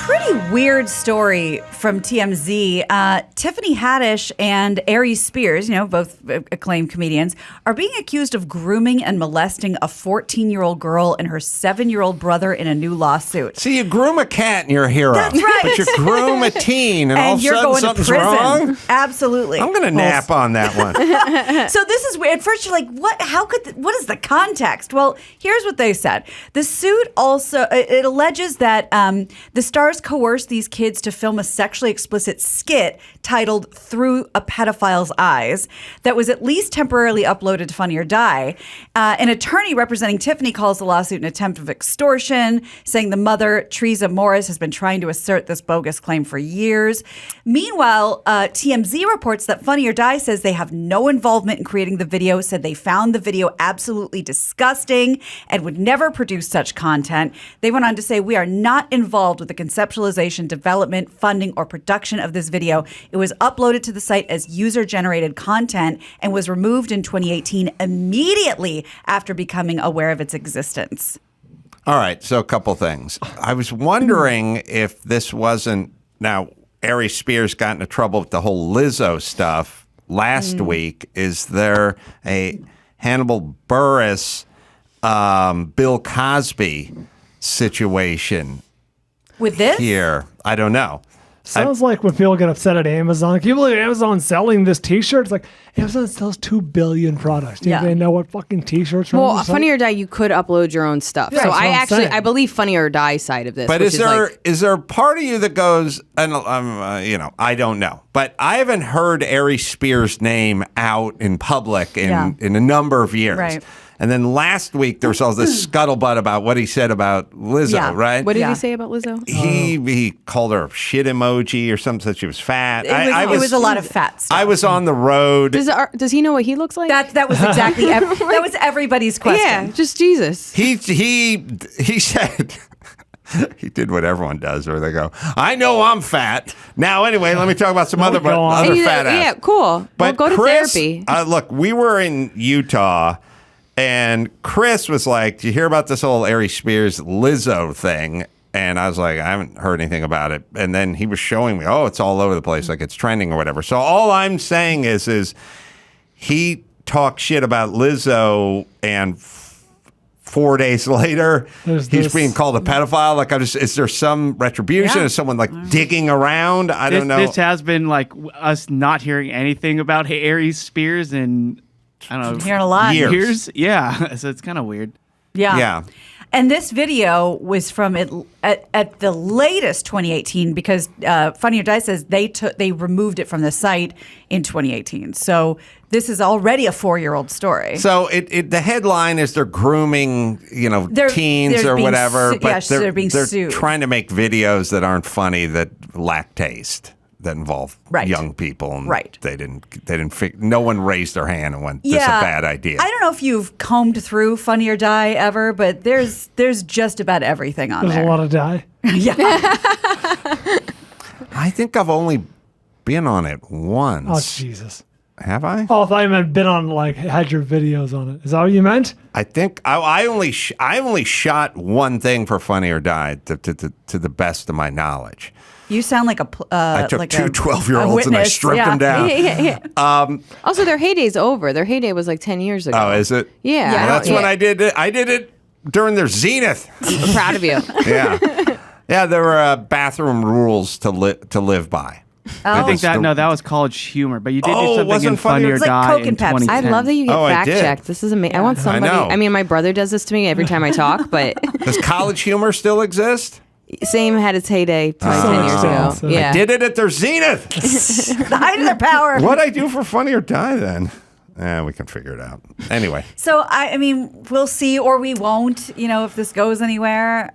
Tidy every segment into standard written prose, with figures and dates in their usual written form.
Pretty weird story from TMZ. Tiffany Haddish and Aries Spears, both acclaimed comedians, are being accused of grooming and molesting a 14-year-old girl and her 7-year-old brother in a new lawsuit. See, you groom a cat and you're a hero. That's right. But you groom a teen and all of a you're sudden going something's to prison. wrong? Absolutely. I'm going to nap on that one. So this is weird. At first you're like, what? What is the context? Well, here's what they said. The suit also, it alleges that the stars coerced these kids to film a sexually explicit skit titled Through a Pedophile's Eyes that was at least temporarily uploaded to Funny or Die. An attorney representing Tiffany calls the lawsuit an attempt of extortion, saying the mother, Teresa Morris, has been trying to assert this bogus claim for years. Meanwhile, TMZ reports that Funny or Die says they have no involvement in creating the video, said they found the video absolutely disgusting and would never produce such content. They went on to say, we are not involved with the conceptualization, development, funding, or production of this video. It was uploaded to the site as user-generated content and was removed in 2018 immediately after becoming aware of its existence. All right, so a couple things. I was wondering if this wasn't... Now, Aries Spears got into trouble with the whole Lizzo stuff last week. Is there a Hannibal Buress, Bill Cosby situation With this? here? I don't know. Sounds like when people get upset at Amazon. Can you believe Amazon selling this T-shirt? It's like Amazon sells 2 billion products. Do you think they know what fucking T-shirts are? Well, Funny or Die, you could upload your own stuff. Yeah, so that's what I'm saying. I believe Funny or Die side of this. But which is there a part of you that goes, and I don't know, but I haven't heard Aries Spears' name out in public in a number of years. Right. And then last week there was all this scuttlebutt about what he said about Lizzo, right? What did he say about Lizzo? He called her a shit emoji or something, said she was fat. It was a lot of fat stuff. I was on the road. Does he know what he looks like? That was exactly that was everybody's question. Yeah, just Jesus. He said. He did what everyone does, where they go, I know I'm fat. Now, anyway, let me talk about some other fat ass. Yeah, cool. But well, go Chris, to therapy. Look, we were in Utah, and Chris was like, do you hear about this whole Aries Spears Lizzo thing? And I was like, I haven't heard anything about it. And then he was showing me, it's all over the place, like it's trending or whatever. So all I'm saying is he talked shit about Lizzo, and 4 days later, he's being called a pedophile. Like, is there some retribution? Is someone like digging around? I don't know. This has been like us not hearing anything about Aries Spears in, I don't know, hearing a lot. Years. Yeah. So it's kind of weird. Yeah. And this video was from at the latest 2018 because Funny or Die says they removed it from the site in 2018. So this is already a 4-year-old story. So the headline is they're grooming, teens or whatever, but they're being they're sued. trying to make videos that aren't funny, that lack taste, that involve young people. And they didn't. No one raised their hand and went, "This is a bad idea." I don't know if you've combed through Funny or Die ever, but there's just about everything on there. There's a lot of die. Yeah. I think I've only been on it once. Oh, Jesus. Have I? Oh, I thought you meant been on, had your videos on it. Is that what you meant? I think I only shot one thing for Funny or Die to the best of my knowledge. You sound like I took like two 12-year-olds and I stripped them down. Also, their heyday's over. Their heyday was like 10 years ago. Oh, is it? Yeah. Well, that's when I did it. I did it during their zenith. I'm proud of you. Yeah, there were bathroom rules to live by. I think that was College Humor, but you did do something in Funny or like Die Coke in and Pepsi. 2010. I love that you get fact-checked. This is amazing. I want somebody... I mean, my brother does this to me every time I talk, but... Does College Humor still exist? Same had its heyday 10 years ago. Yeah. I did it at their zenith. The height of their power. What'd I do for Funny or Die then? We can figure it out. Anyway. So, I mean, we'll see or we won't, if this goes anywhere.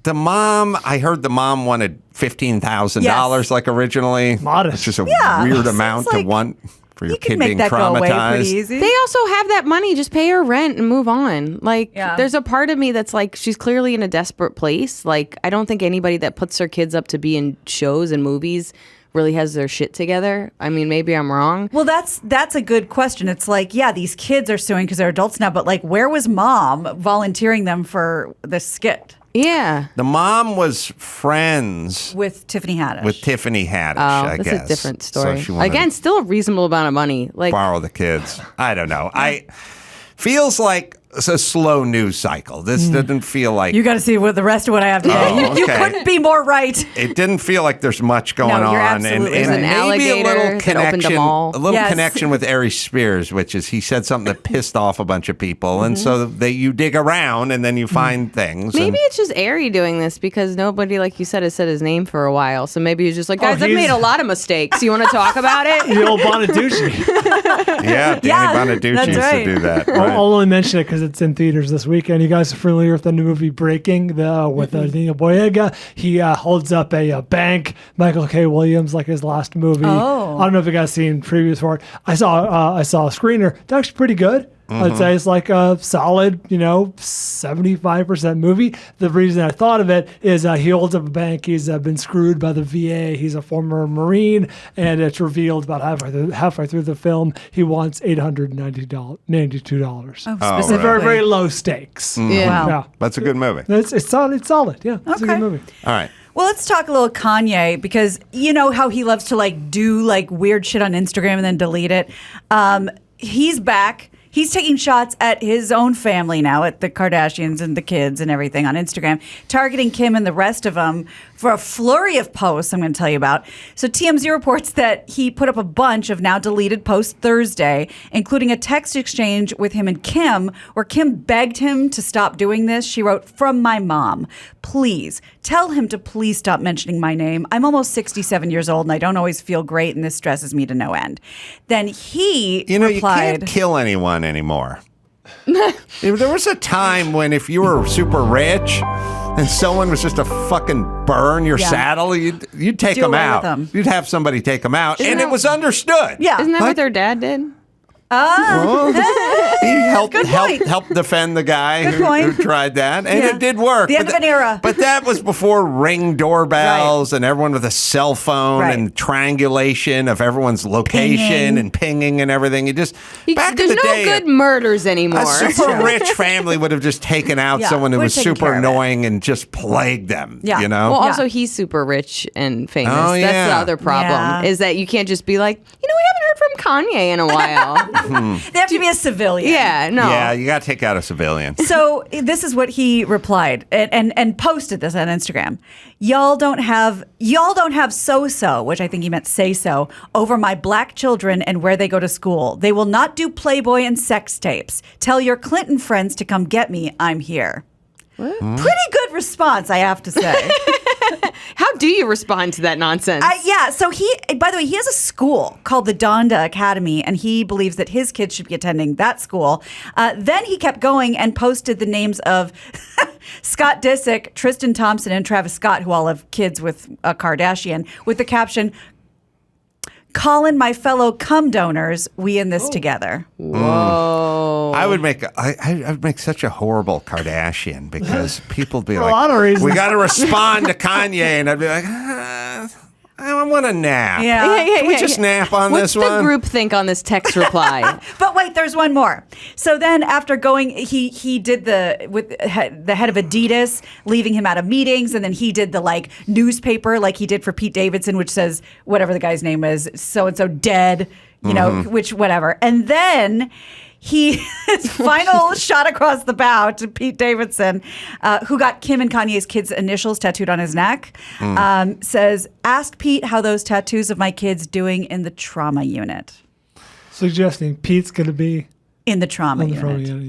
The mom, I heard the mom wanted $15,000 like originally. Modest. Which is a weird amount to want for your kid being traumatized. traumatized. Go away pretty easy. They also have that money. Just pay her rent and move on. There's a part of me that's like, she's clearly in a desperate place. Like, I don't think anybody that puts their kids up to be in shows and movies really has their shit together. I mean, maybe I'm wrong. Well, that's a good question. It's like, these kids are suing because they're adults now, but like, where was mom volunteering them for this skit? Yeah. The mom was friends with Tiffany Haddish. I guess. That's a different story. So she wanted Again, still a reasonable amount of money. Like, borrow the kids. I don't know. Feels like it's a slow news cycle. This didn't feel like... You got to see what the rest of what I have to say. You couldn't be more right. It didn't feel like there's much going No, you're on. absolutely And right. An maybe alligator a little that connection, opened a mall. a little Yes. connection with Aries Spears, which is he said something that pissed off a bunch of people. And so you dig around and then you find things. maybe it's just Ari doing this because nobody, like you said, has said his name for a while. So maybe he's just like, guys, I've he's- made a lot of mistakes. You want to talk about it? The old Bonaducci. Yeah, Danny Yeah, Bonaducce that's used right. to do that. I'll Right. only mention it because it's in theaters this weekend. You guys are familiar with the new movie Breaking with Daniel Boyega? He holds up a bank. Michael K. Williams, like his last movie. Oh. I don't know if you guys seen previews for it. I saw a screener. It's actually pretty good. I'd say it's like a solid, 75% movie. The reason I thought of it is he holds up a bank. He's been screwed by the VA. He's a former Marine, and it's revealed about halfway through the film he wants $892. Oh, right. So very, very low stakes. Yeah. Yeah. That's a good movie. It's solid. It's solid. Yeah, it's a Okay. good movie. All right. Well, let's talk a little Kanye because you know how he loves to do weird shit on Instagram and then delete it. He's back. He's taking shots at his own family now, at the Kardashians and the kids and everything on Instagram, targeting Kim and the rest of them for a flurry of posts I'm going to tell you about. So TMZ reports that he put up a bunch of now deleted posts Thursday, including a text exchange with him and Kim, where Kim begged him to stop doing this. She wrote, "From my mom, please tell him to please stop mentioning my name. I'm almost 67 years old and I don't always feel great and this stresses me to no end." Then he You replied, can't kill anyone anymore. There was a time when if you were super rich and someone was just to fucking burn your Yeah. saddle, you'd take Do them away with out. them. You'd have somebody take them out, and that- it was understood. Yeah. Isn't that Like- what their dad did? He helped point. defend the guy Good who point. tried that, and Yeah. it did work. The end of an era. But that was before Ring doorbells and everyone with a cell phone Right. and triangulation of everyone's location Pinging. and pinging and everything. You just back in There's the no day, good murders anymore. a super rich family would have just taken out Yeah, someone who would was have taken super care of it. annoying and just plagued them. Yeah. You know? Well, Yeah. also he's super rich and famous. Oh, That's yeah. the other problem Yeah. is that you can't just be like, we haven't heard from Kanye in a while. they have to be a civilian. Yeah, no. Yeah, you got to take out a civilian. So this is what he replied and posted this on Instagram. Y'all don't have so, which I think he meant say so, over my black children and where they go to school. They will not do Playboy and sex tapes. Tell your Clinton friends to come get me. I'm here. Pretty good response, I have to say. How do you respond to that nonsense? Yeah, so by the way, he has a school called the Donda Academy, and he believes that his kids should be attending that school. Then he kept going and posted the names of Scott Disick, Tristan Thompson, and Travis Scott, who all have kids with a Kardashian, with the caption, "Calling my fellow cum donors, we in this together." Whoa. I would make such a horrible Kardashian because people would be For a like, lot of reasons. we got to respond to Kanye, and I'd be like, I want to nap. Yeah. Can we just nap on What's this the one? group think on this text reply? But wait, there's one more. So then after going, he did the head of Adidas, leaving him out of meetings. And then he did the newspaper like he did for Pete Davidson, which says whatever the guy's name is, so-and-so dead, which whatever. And then his final shot across the bow to Pete Davidson, who got Kim and Kanye's kids' initials tattooed on his neck, says, "Ask Pete how those tattoos of my kids doing in the trauma unit." Suggesting Pete's going to be In the trauma on the unit. front.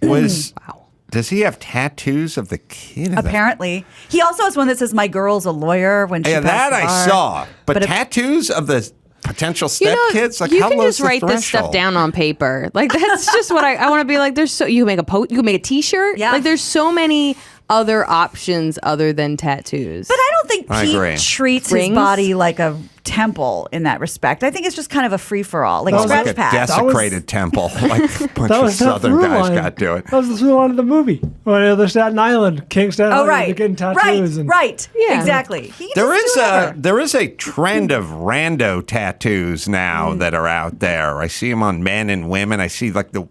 Yeah. Wow. Does he have tattoos of the kid? Apparently. He also has one that says, "My girl's a lawyer," when she Yeah, passed that the I bar. saw. But if- tattoos of the potential stepkids? you how can low's just the write this stuff threshold? down on paper. Like that's just what I want to be like. You can make you can make a T-shirt. Yeah. Like there's so many other options other than tattoos. But I don't think I agree. Pete treats his Rings? body like a temple in that respect. I think it's just kind of a free-for-all, like a That was scratch Like a pad. desecrated temple, like a bunch That of was that Southern through guys line. got to it. That was the through line of the movie. When they're Staten Island, King Staten Oh, Island, right. they're getting tattoos. Right. Yeah. Exactly. He can There just is do whatever. there is a trend of rando tattoos now Mm. that are out there. I see them on men and women. I see like the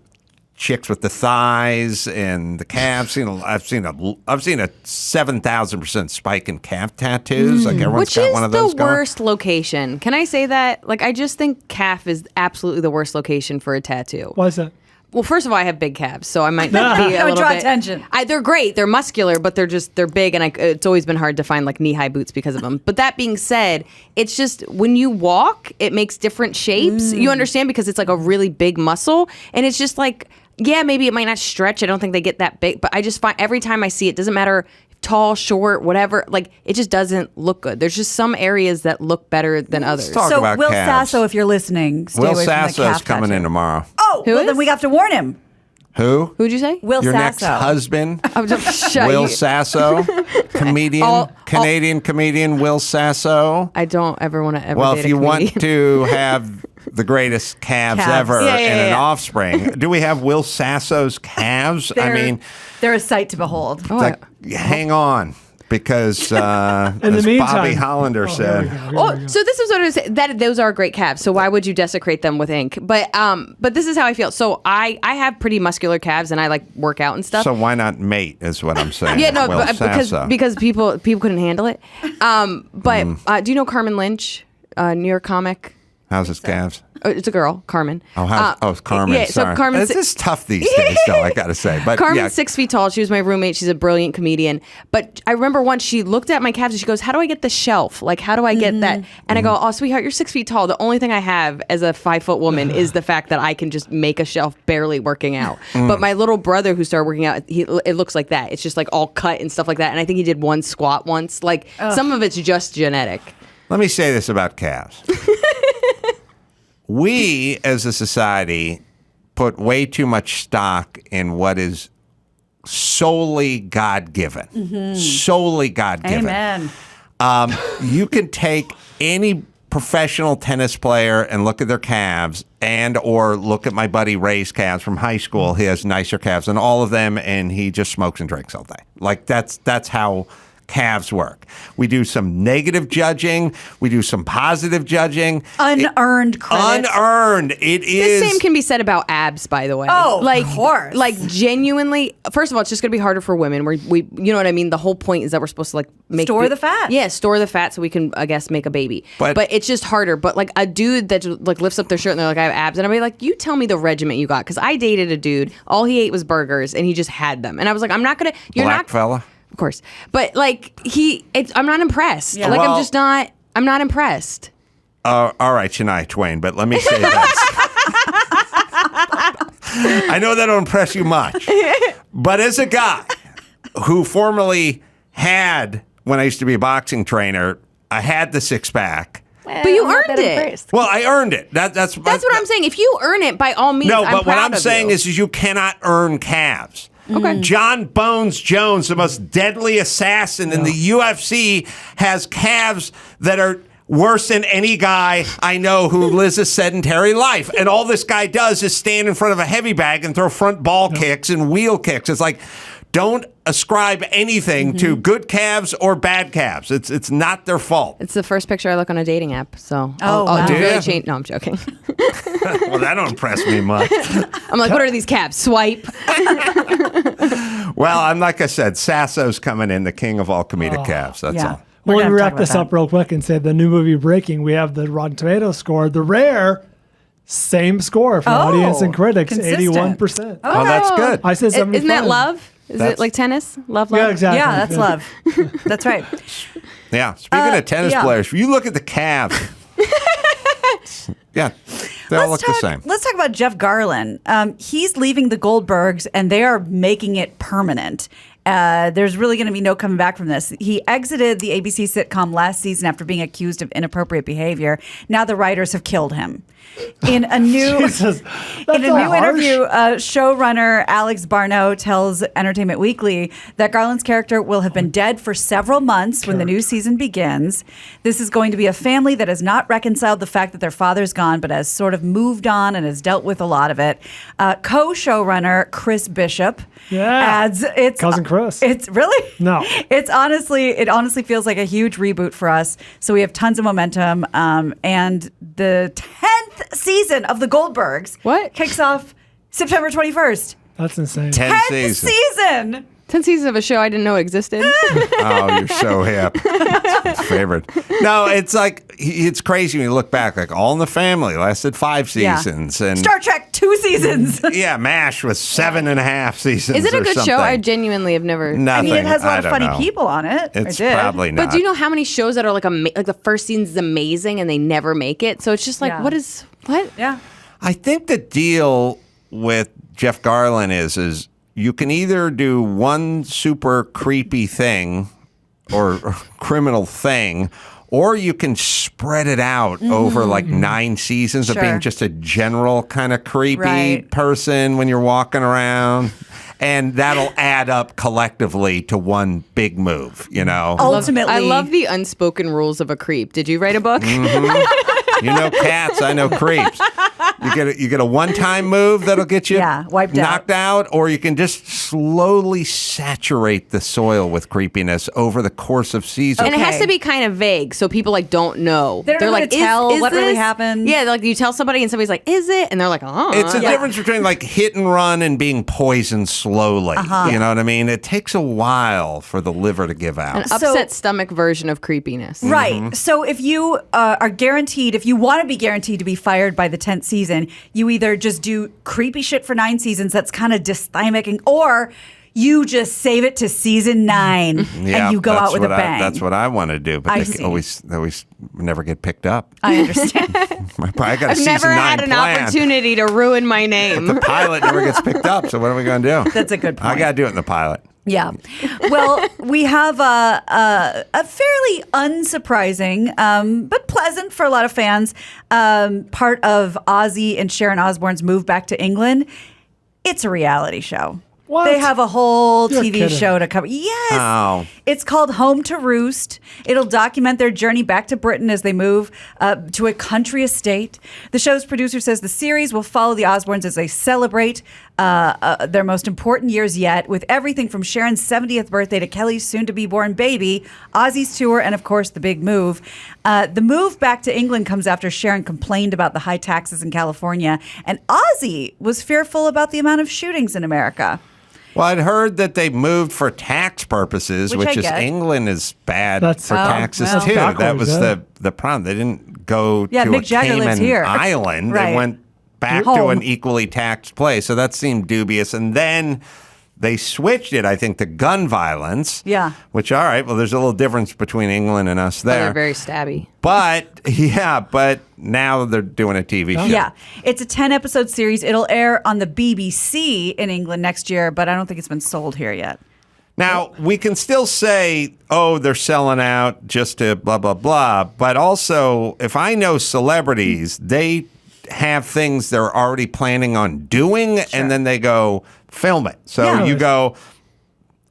chicks with the thighs and the calves. I've seen a 7,000% spike in calf tattoos. Like everyone's Which got is one of those the worst location. Can I say that? Like, I just think calf is absolutely the worst location for a tattoo. Why is that? Well, first of all, I have big calves, so I might be a little draw bit. attention. They're great. They're muscular, but they're big, and it's always been hard to find like knee-high boots because of them. But that being said, it's just when you walk, it makes different shapes. You understand, because it's like a really big muscle, and it's just like, yeah, maybe it might not stretch. I don't think they get that big, but I just find every time I see it, doesn't matter tall, short, whatever, like it just doesn't look good. There's just some areas that look better than others. talk So about Will calves. Sasso, if you're listening, stay Will away from the Sasso's calf coming tattoo. in tomorrow. Oh, Who well, then is? we have to warn him. Who? Who'd you say? Will Your next Sasso. husband? I'm just shut Will you. Sasso, comedian, Canadian comedian Will Sasso. I don't ever want to ever. Well, date if a you comedian. want to have the greatest calves Calves. ever Yeah, and an yeah. offspring, do we have Will Sasso's calves? I mean, they're a sight to behold. Oh, like, hang on, because as meantime- Bobby Hollander Here we said, go, here we Oh, go. so this is what I was saying. That those are great calves. So why would you desecrate them with ink? But this is how I feel. So I have pretty muscular calves, and I like work out and stuff. so why not mate? Is what I'm saying. yeah, no, Will but, Sasso. because people couldn't handle it. But do you know Carmen Lynch, New York comic? How's his calves? It's a girl, Carmen. It's Carmen. Yeah, so sorry. Carmen's It's just tough these days, though. I gotta say, but Carmen's yeah, 6 feet tall. She was my roommate. She's a brilliant comedian. But I remember once she looked at my calves and she goes, "How do I get the shelf? Like, how do I get that?" And I go, "Oh, sweetheart, you're 6 feet tall. The only thing I have as a 5-foot woman is the fact that I can just make a shelf barely working out." But my little brother who started working out, it looks like that. It's just like all cut and stuff like that. And I think he did one squat once. Like some of it's just genetic. let me say this about calves. We, as a society, put way too much stock in what is solely God-given. Solely God-given. Amen. You can take any professional tennis player and look at their calves or look at my buddy Ray's calves from high school. He has nicer calves than all of them, and he just smokes and drinks all day. Like, that's how calves work. We do some negative judging. We do some positive judging. Unearned credit. Unearned. It is. The same can be said about abs, by the way. Oh, like, of course. Like, genuinely, first of all, it's just going to be harder for women. We, you know what I mean? The whole point is that we're supposed to, like, Store the fat. Yeah, store the fat so we can, I guess, make a baby. But it's just harder. But, like, a dude that, like, lifts up their shirt and they're like, I have abs. And I'm like, you tell me the regiment you got. Because I dated a dude. All he ate was burgers, and he just had them. And I was like, I'm not going to... Black fella? Of course. But, like, I'm not impressed. Yeah. Like, Well- I'm not impressed. All right, Shania Twain, but let me say this. I know that'll impress you much. But as a guy who formerly had, when I used to be a boxing trainer, I had the six-pack. But you earned it. Well, I earned it. That's What I'm saying. If you earn it, by all means, No, I'm but what proud I'm of saying you. is you cannot earn calves. Okay. John Bones Jones, the most deadly assassin in the UFC, has calves that are worse than any guy I know who lives a sedentary life. And all this guy does is stand in front of a heavy bag and throw front ball kicks and wheel kicks. It's like, don't ascribe anything to good calves or bad calves. It's not their fault. It's the first picture I look on a dating app, so Oh, wow. I'll Do really ya? change. No, I'm joking. Well, that don't impress me much. I'm like, what are these calves? Swipe. Well, I'm like I said, Sasso's coming in, the king of all comedic calves. That's yeah. all. We're Well, let gonna me talk wrap about this that. up real quick and say the new movie Breaking, we have the Rotten Tomatoes score. The rare, same score from audience and critics, consistent. 81%. Oh, that's good. I said 75. Isn't that love? Is That's- it like tennis? Love? Yeah, exactly. Yeah, that's love. That's right. Yeah. Speaking of tennis yeah. players, if you look at the calves, yeah, they all look the same. Let's talk about Jeff Garland. He's leaving the Goldbergs, and they are making it permanent. There's really going to be no coming back from this. He exited the ABC sitcom last season after being accused of inappropriate behavior. Now the writers have killed him. In a new Jesus, in that's a new not harsh. interview, showrunner Alex Barno tells Entertainment Weekly that Garland's character will have been dead for several months when the new season begins. This is going to be a family that has not reconciled the fact that their father's gone, but has sort of moved on and has dealt with a lot of it. Co-showrunner Chris Bishop adds, "It's Cousin Chris. It's really No. It honestly feels like a huge reboot for us. So we have tons of momentum, and the 10th season of the Goldbergs What? kicks off September 21st. That's insane. 10 10th seasons. season. 10 seasons of a show I didn't know existed. Oh, you're so hip. It's my favorite. No, it's like, it's crazy when you look back. Like All in the Family lasted 5 seasons. And Star Trek, 2 seasons. yeah, MASH was 7.5 seasons. Is it a or good something. show? I genuinely have never. Nothing. I mean, it has a lot of I funny don't know. people on it. It's Or did. probably not. But do you know how many shows that are like the first season's amazing and they never make it? So it's just like, Yeah. what? Yeah. I think the deal with Jeff Garland is you can either do one super creepy thing or criminal thing, or you can spread it out over like 9 seasons of Sure. being just a general kind of creepy Right. person when you're walking around. And that'll add up collectively to one big move, you know? Ultimately. I love the unspoken rules of a creep. Did you write a book? You know cats, I know creeps. You get a one-time move that'll get you wiped knocked out, or you can just slowly saturate the soil with creepiness over the course of seasons. And it has Okay. to be kind of vague, so people like don't know. They don't know They're how like, to tell is what really this- happened. Yeah, like you tell somebody and somebody's like, "Is it?" And they're like, "Oh." It's a Yeah. difference between like hit and run and being poisoned slowly. You know what I mean? It takes a while for the liver to give out. An upset stomach version of creepiness. Right. Mm-hmm. So if you are guaranteed, if you want to be guaranteed to be fired by the 10th season, you either just do creepy shit for 9 seasons that's kind of dysthymic, or you just save it to season 9 and you go out with a bang. That's what I want to do, but I they see. always never get picked up. I understand. I got a I've season never 9 had an plan. opportunity to ruin my name. The pilot never gets picked up, so what are we going to do? That's a good point. I got to do it in the pilot. Yeah. Well, we have a fairly unsurprising, but pleasant for a lot of fans, part of Ozzy and Sharon Osbourne's move back to England. It's a reality show. What? They have a whole You're TV kidding. show to cover. Yes. Oh. It's called Home to Roost. It'll document their journey back to Britain as they move to a country estate. The show's producer says the series will follow the Osbournes as they celebrate their most important years yet, with everything from Sharon's 70th birthday to Kelly's soon-to-be-born baby, Ozzy's tour, and, of course, the big move. The move back to England comes after Sharon complained about the high taxes in California, and Ozzy was fearful about the amount of shootings in America. Well, I'd heard that they moved for tax purposes, Which I which is get. England is bad That's- for Oh, taxes well. too. Backwards, That was yeah. the problem. They didn't go Yeah, to Mick a Jagger lives Cayman here. island. Right. They went back to Home. an equally taxed place. So that seemed dubious. And then they switched it, I think, to gun violence. Yeah. Which, all right, well, there's a little difference between England and us They're there. very stabby. But now they're doing a TV show. Yeah, it's a 10-episode series. It'll air on the BBC in England next year, but I don't think it's been sold here yet. Now, we can still say, oh, they're selling out just to blah, blah, blah. But also, if I know celebrities, they have things they're already planning on doing, and then they go film it. So Yeah. you go,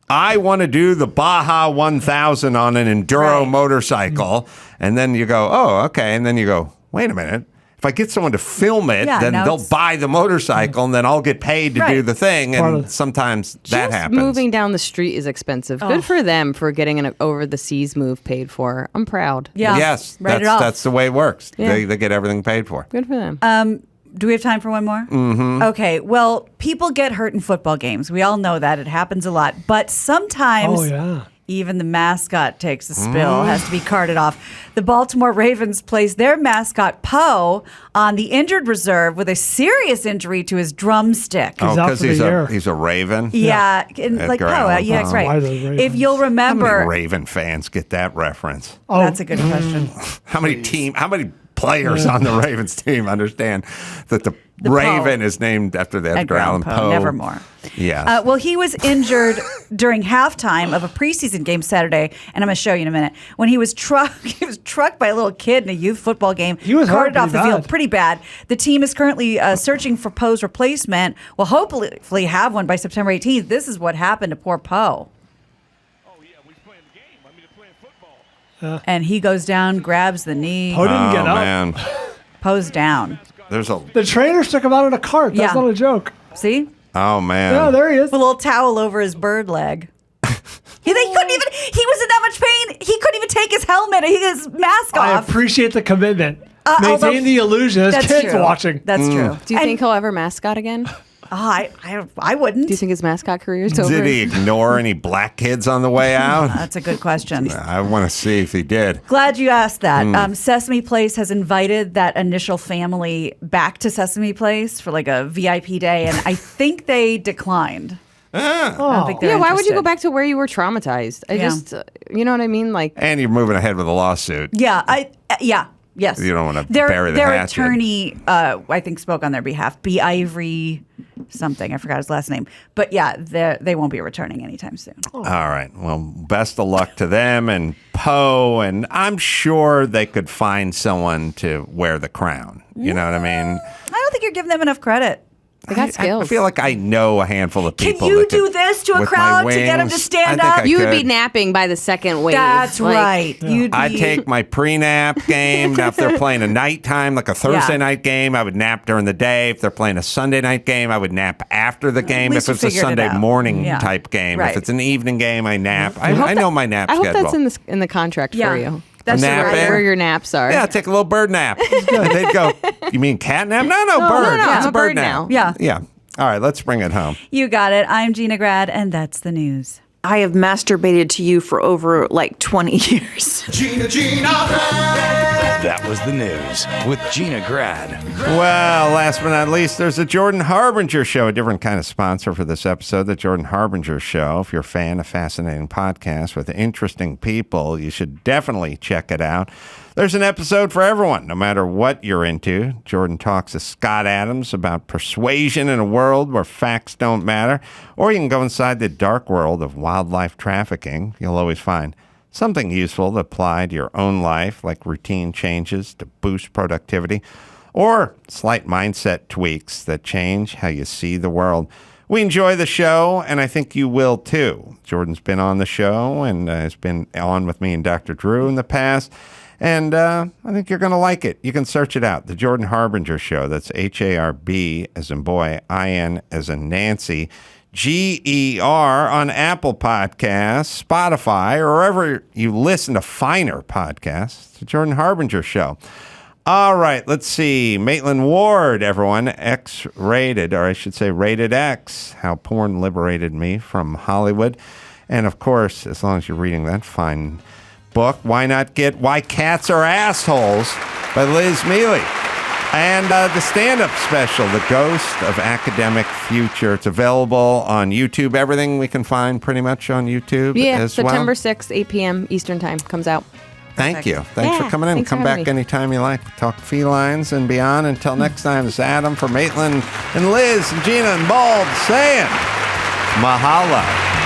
I want to do the Baja 1000 on an enduro Right. motorcycle. And then you go, oh, okay. And then you go, wait a minute. If I get someone to film it, Yeah, then now they'll it's- buy the motorcycle, and then I'll get paid to do Right. the thing. Part And of- sometimes that Just happens. moving down the street is expensive. Good for them for getting an over the seas move paid for. I'm proud. Yeah, Yes, write it off. that's the way it works. Yeah. They get everything paid for. Good for them. Do we have time for one more? Mm-hmm. Okay. Well, people get hurt in football games. We all know that. It happens a lot. But sometimes Oh, yeah. even the mascot takes a spill, has to be carted off. The Baltimore Ravens placed their mascot, Poe, on the injured reserve with a serious injury to his drumstick. He's Oh, out because for the year. he's a Raven. Yeah, and At like Poe. Garland. Yeah, that's Why right. the Ravens? If you'll How many remember, Raven fans get that reference? Oh, that's a good question. How many players on the Ravens team understand that the Raven Poe. is named after the Edgar Allan Poe, Poe? nevermore. Yes. Well, he was injured during halftime of a preseason game Saturday, and I'm going to show you in a minute. When he was trucked by a little kid in a youth football game. He was hurt carted off the pretty field bad. pretty bad. The team is currently searching for Poe's replacement. Will hopefully have one by September 18th. This is what happened to poor Poe. And he goes down, grabs the knee. Poe didn't get up. Man. Poe's down. There's a The trainers took him out in a cart. That's Yeah. not a joke. See? oh man. Yeah, there he is. With a little towel over his bird leg. He was in that much pain. He couldn't even take his helmet, his mask I off. appreciate the commitment. although- Maintain the illusion. There's That's kids true. watching. That's true. Do you And think he'll ever mascot again? I wouldn't. Do you think his mascot career is over? Did he ignore any black kids on the way out? That's a good question. I want to see if he did. Glad you asked that. Sesame Place has invited that initial family back to Sesame Place for like a VIP day, and I think they declined. I don't think they're Why would you go interested. back to where you were traumatized? I just, you know what I mean? Like, And you're moving ahead with a lawsuit. Yes. You don't want to Their bury the their hatchet. attorney, I think, spoke on their behalf. B. Ivory something. I forgot his last name. But yeah, they won't be returning anytime soon. All right. Well, best of luck to them and Poe, and I'm sure they could find someone to wear the crown. You know what I mean? I don't think you're giving them enough credit. they got skills. I feel like I know a handful of Can people. you that could- do this to a with my crowd to get 'em to wings, stand I think up? I you would be could. napping by the second wave. That's Like, right. You'd I'd be, take my pre-nap game. Now, if they're playing a nighttime, like a Thursday Yeah. night game, I would nap during the day. If they're playing a Sunday night game, I would nap after the game. least If it's you a figured it Sunday out. morning Yeah. type game. Right. If it's an evening game, I nap. I hope know that- my nap I hope schedule. that's in the contract Yeah. for you. That's A nap right. in? Where your naps are. Yeah, take a little bird nap. And they'd go, you mean cat nap? No, bird. no, It's I'm a a bird bird nap. now. Yeah. Yeah. All right, let's bring it home. You got it. I'm Gina Grad, and that's the news. I have masturbated to you for over like 20 years. That was the news with Gina Grad. Well, last but not least, there's the Jordan Harbinger Show, a different kind of sponsor for this episode, the Jordan Harbinger Show. If you're a fan of fascinating podcasts with interesting people, you should definitely check it out. There's an episode for everyone, no matter what you're into. Jordan talks to Scott Adams about persuasion in a world where facts don't matter, or you can go inside the dark world of wildlife trafficking. You'll always find something useful to apply to your own life, like routine changes to boost productivity, or slight mindset tweaks that change how you see the world. We enjoy the show, and I think you will too. Jordan's been on the show and has been on with me and Dr. Drew in the past, and I think you're going to like it. You can search it out, The Jordan Harbinger Show. That's Harb as in boy, IN as in Nancy, GER on Apple Podcasts, Spotify, or wherever you listen to finer podcasts. The Jordan Harbinger Show. All right, let's see. Maitland Ward, everyone, X-rated, or I should say rated X, How Porn Liberated Me from Hollywood. And of course, as long as you're reading that fine book, why not get Why Cats Are Assholes by Liz Mealy. And the stand-up special, The Ghost of Academic Future. It's available on YouTube. Everything we can find pretty much on YouTube Yeah, as September well. 6th, 8 p.m. Eastern Time comes out. Thank you. Thanks for Yeah, coming in. thanks for Come having back me. anytime you like. Talk felines and beyond. Until next time, it's Adam for Maitland and Liz and Gina and Bald saying mahalo.